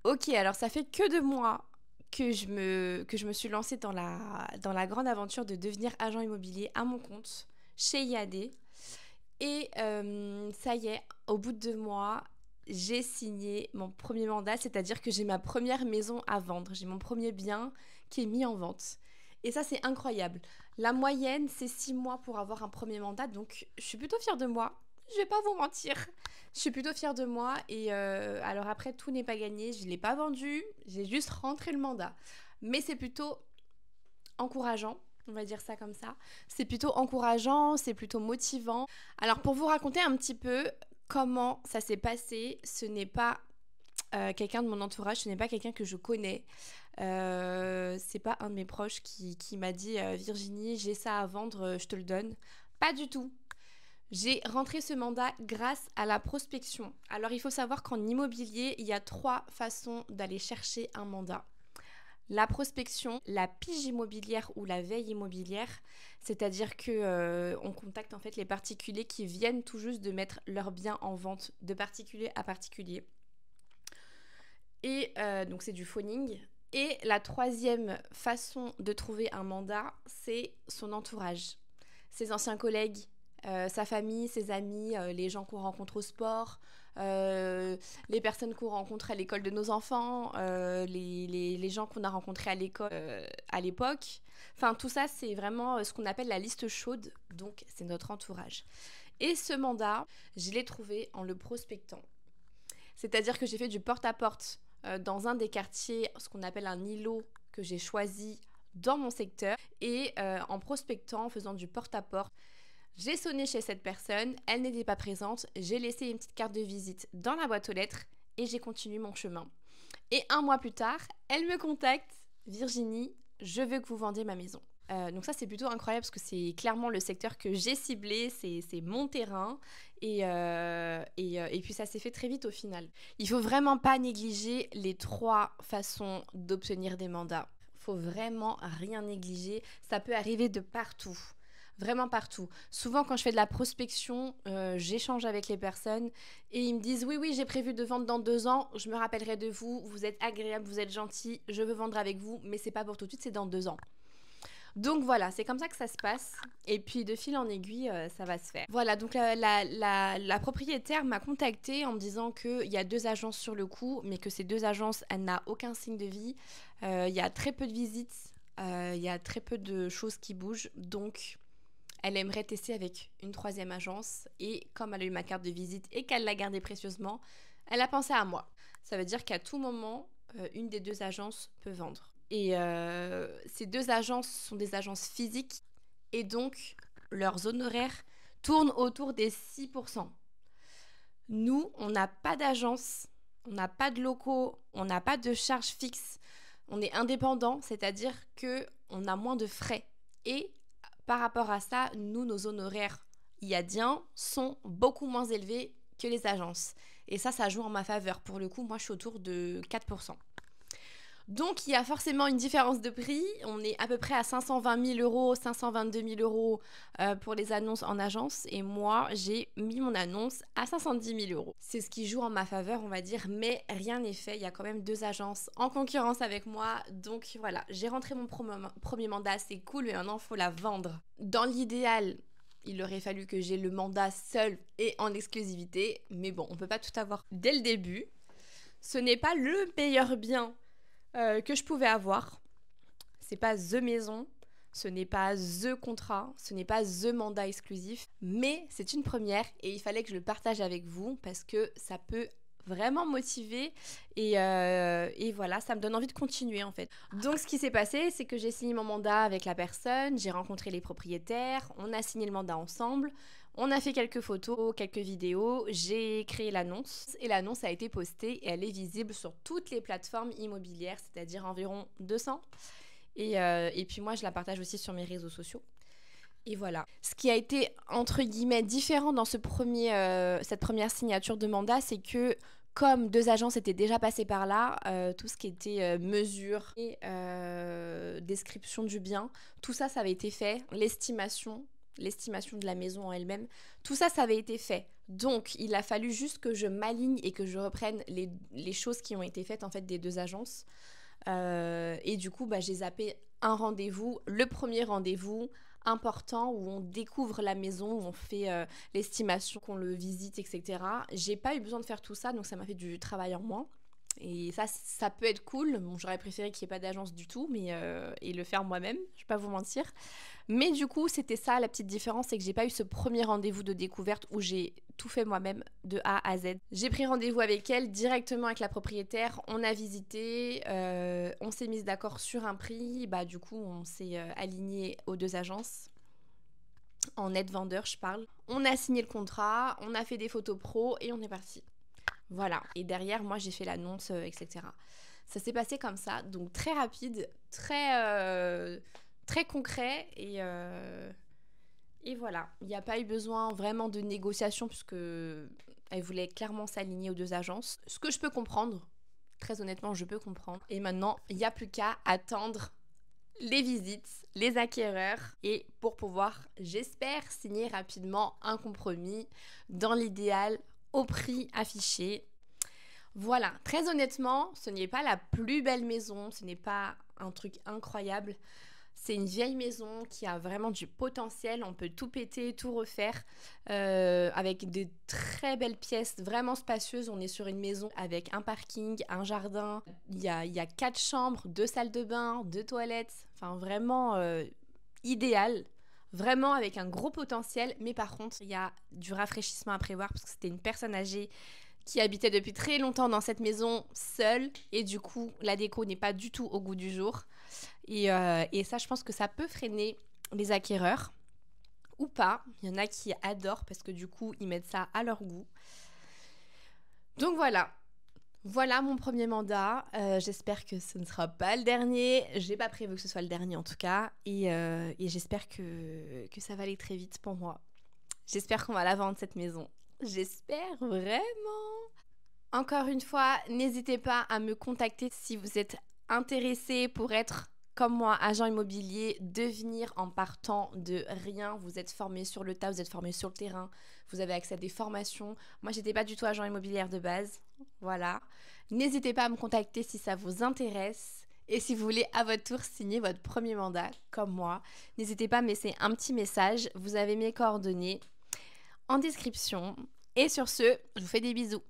Ok, alors ça fait que 2 mois que je me suis lancée dans la grande aventure de devenir agent immobilier à mon compte chez IAD. Et ça y est, au bout de 2 mois, j'ai signé mon premier mandat, c'est-à-dire que j'ai ma première maison à vendre. J'ai mon premier bien qui est mis en vente. Et ça, c'est incroyable. La moyenne, c'est 6 mois pour avoir un premier mandat, donc je suis plutôt fière de moi. Je vais pas vous mentir. Je suis plutôt fière de moi. Et alors après, tout n'est pas gagné. Je ne l'ai pas vendu, j'ai juste rentré le mandat. Mais c'est plutôt encourageant, on va dire ça comme ça. C'est plutôt encourageant, c'est plutôt motivant. Alors pour vous raconter un petit peu comment ça s'est passé, ce n'est pas quelqu'un de mon entourage, ce n'est pas quelqu'un que je connais. C'est pas un de mes proches qui m'a dit Virginie, j'ai ça à vendre, je te le donne. Pas du tout. J'ai rentré ce mandat grâce à la prospection. Alors il faut savoir qu'en immobilier, il y a 3 façons d'aller chercher un mandat. La prospection, la pige immobilière ou la veille immobilière, c'est-à-dire que on contacte en fait les particuliers qui viennent tout juste de mettre leurs biens en vente de particulier à particulier. Et donc c'est du phoning. Et la troisième façon de trouver un mandat, c'est son entourage. Ses anciens collègues, sa famille, ses amis, les gens qu'on rencontre au sport, les personnes qu'on rencontre à l'école de nos enfants, les gens qu'on a rencontrés à l'école à l'époque. Enfin, tout ça, c'est vraiment ce qu'on appelle la liste chaude, donc c'est notre entourage. Et ce mandat, je l'ai trouvé en le prospectant. C'est-à-dire que j'ai fait du porte-à-porte dans un des quartiers, ce qu'on appelle un îlot que j'ai choisi dans mon secteur, et en prospectant, en faisant du porte-à-porte, j'ai sonné chez cette personne, elle n'était pas présente, j'ai laissé une petite carte de visite dans la boîte aux lettres et j'ai continué mon chemin. Et 1 mois plus tard, elle me contacte, Virginie, je veux que vous vendiez ma maison. Donc ça c'est plutôt incroyable parce que c'est clairement le secteur que j'ai ciblé, c'est mon terrain et puis ça s'est fait très vite au final. Il faut vraiment pas négliger les 3 façons d'obtenir des mandats. Faut vraiment rien négliger, ça peut arriver de partout. Vraiment partout. Souvent, quand je fais de la prospection, j'échange avec les personnes et ils me disent oui, oui, j'ai prévu de vendre dans 2 ans, je me rappellerai de vous, vous êtes agréable, vous êtes gentil, je veux vendre avec vous, mais c'est pas pour tout de suite, c'est dans 2 ans. Donc voilà, c'est comme ça que ça se passe. Et puis de fil en aiguille, ça va se faire. Voilà, donc la propriétaire m'a contactée en me disant qu'il y a 2 agences sur le coup, mais que ces 2 agences, elle n'a aucun signe de vie. Il y a très peu de visites, il y a très peu de choses qui bougent. Donc elle aimerait tester avec une 3e agence. Et comme elle a eu ma carte de visite et qu'elle l'a gardée précieusement, elle a pensé à moi. Ça veut dire qu'à tout moment, une des 2 agences peut vendre. Et ces 2 agences sont des agences physiques et donc leurs honoraires tournent autour des 6%. Nous, on n'a pas d'agence, on n'a pas de locaux, on n'a pas de charges fixes. On est indépendant, c'est-à-dire qu'on a moins de frais. Et par rapport à ça, nous, nos honoraires iadiens sont beaucoup moins élevés que les agences. Et ça joue en ma faveur. Pour le coup, moi, je suis autour de 4%. Donc, il y a forcément une différence de prix. On est à peu près à 520 000 euros, 522 000 euros pour les annonces en agence. Et moi, j'ai mis mon annonce à 510 000 euros. C'est ce qui joue en ma faveur, on va dire. Mais rien n'est fait. Il y a quand même 2 agences en concurrence avec moi. Donc, voilà, j'ai rentré mon premier mandat. C'est cool, mais maintenant, il faut la vendre. Dans l'idéal, il aurait fallu que j'ai le mandat seul et en exclusivité. Mais bon, on ne peut pas tout avoir dès le début. Ce n'est pas le meilleur bien que je pouvais avoir. C'est pas the maison, ce n'est pas the contrat, ce n'est pas the mandat exclusif, mais c'est une première et il fallait que je le partage avec vous parce que ça peut vraiment motiver et voilà, ça me donne envie de continuer en fait. Donc ce qui s'est passé, c'est que j'ai signé mon mandat avec la personne, j'ai rencontré les propriétaires, on a signé le mandat ensemble. On a fait quelques photos, quelques vidéos, j'ai créé l'annonce et l'annonce a été postée et elle est visible sur toutes les plateformes immobilières, c'est-à-dire environ 200. Et puis moi, je la partage aussi sur mes réseaux sociaux. Et voilà. Ce qui a été, entre guillemets, différent dans cette première signature de mandat, c'est que comme 2 agences étaient déjà passées par là, tout ce qui était mesure et description du bien, tout ça, ça avait été fait. L'estimation l'estimation de la maison en elle-même. Tout ça, ça avait été fait. Donc, il a fallu juste que je m'aligne et que je reprenne les choses qui ont été faites en fait des 2 agences. Et du coup, j'ai zappé un rendez-vous, le premier rendez-vous important où on découvre la maison, où on fait l'estimation, qu'on le visite, etc. J'ai pas eu besoin de faire tout ça, donc ça m'a fait du travail en moins. Et ça peut être cool. Bon, j'aurais préféré qu'il n'y ait pas d'agence du tout, mais et le faire moi-même, je vais pas vous mentir. Mais du coup, c'était ça la petite différence, c'est que j'ai pas eu ce premier rendez-vous de découverte où j'ai tout fait moi-même de A à Z. J'ai pris rendez-vous avec elle directement avec la propriétaire, on a visité, on s'est mis d'accord sur un prix, du coup on s'est aligné aux 2 agences. En net vendeur, je parle. On a signé le contrat, on a fait des photos pro et on est parti. Voilà. Et derrière, moi, j'ai fait l'annonce, etc. Ça s'est passé comme ça, donc très rapide, très concret et voilà. Il n'y a pas eu besoin vraiment de négociation puisque elle voulait clairement s'aligner aux 2 agences. Ce que je peux comprendre, très honnêtement, je peux comprendre. Et maintenant, il n'y a plus qu'à attendre les visites, les acquéreurs et pour pouvoir, j'espère, signer rapidement un compromis dans l'idéal au prix affiché. Voilà, très honnêtement, ce n'est pas la plus belle maison, ce n'est pas un truc incroyable. C'est une vieille maison qui a vraiment du potentiel, on peut tout péter, tout refaire, avec des très belles pièces, vraiment spacieuses. On est sur une maison avec un parking, un jardin, il y a 4 chambres, 2 salles de bain, 2 toilettes, enfin vraiment idéal. Vraiment avec un gros potentiel, mais par contre, il y a du rafraîchissement à prévoir parce que c'était une personne âgée qui habitait depuis très longtemps dans cette maison seule et du coup, la déco n'est pas du tout au goût du jour. Et ça, je pense que ça peut freiner les acquéreurs ou pas. Il y en a qui adorent parce que du coup, ils mettent ça à leur goût. Donc voilà mon premier mandat. J'espère que ce ne sera pas le dernier. J'ai pas prévu que ce soit le dernier en tout cas. Et j'espère que ça va aller très vite pour moi. J'espère qu'on va la vendre cette maison. J'espère vraiment. Encore une fois, n'hésitez pas à me contacter si vous êtes intéressé pour être comme moi, agent immobilier, devenir en partant de rien. Vous êtes formé sur le tas, vous êtes formé sur le terrain, vous avez accès à des formations. Moi, j'étais pas du tout agent immobilière de base. Voilà. N'hésitez pas à me contacter si ça vous intéresse. Et si vous voulez à votre tour signer votre premier mandat, comme moi, n'hésitez pas à me laisser un petit message. Vous avez mes coordonnées en description. Et sur ce, je vous fais des bisous.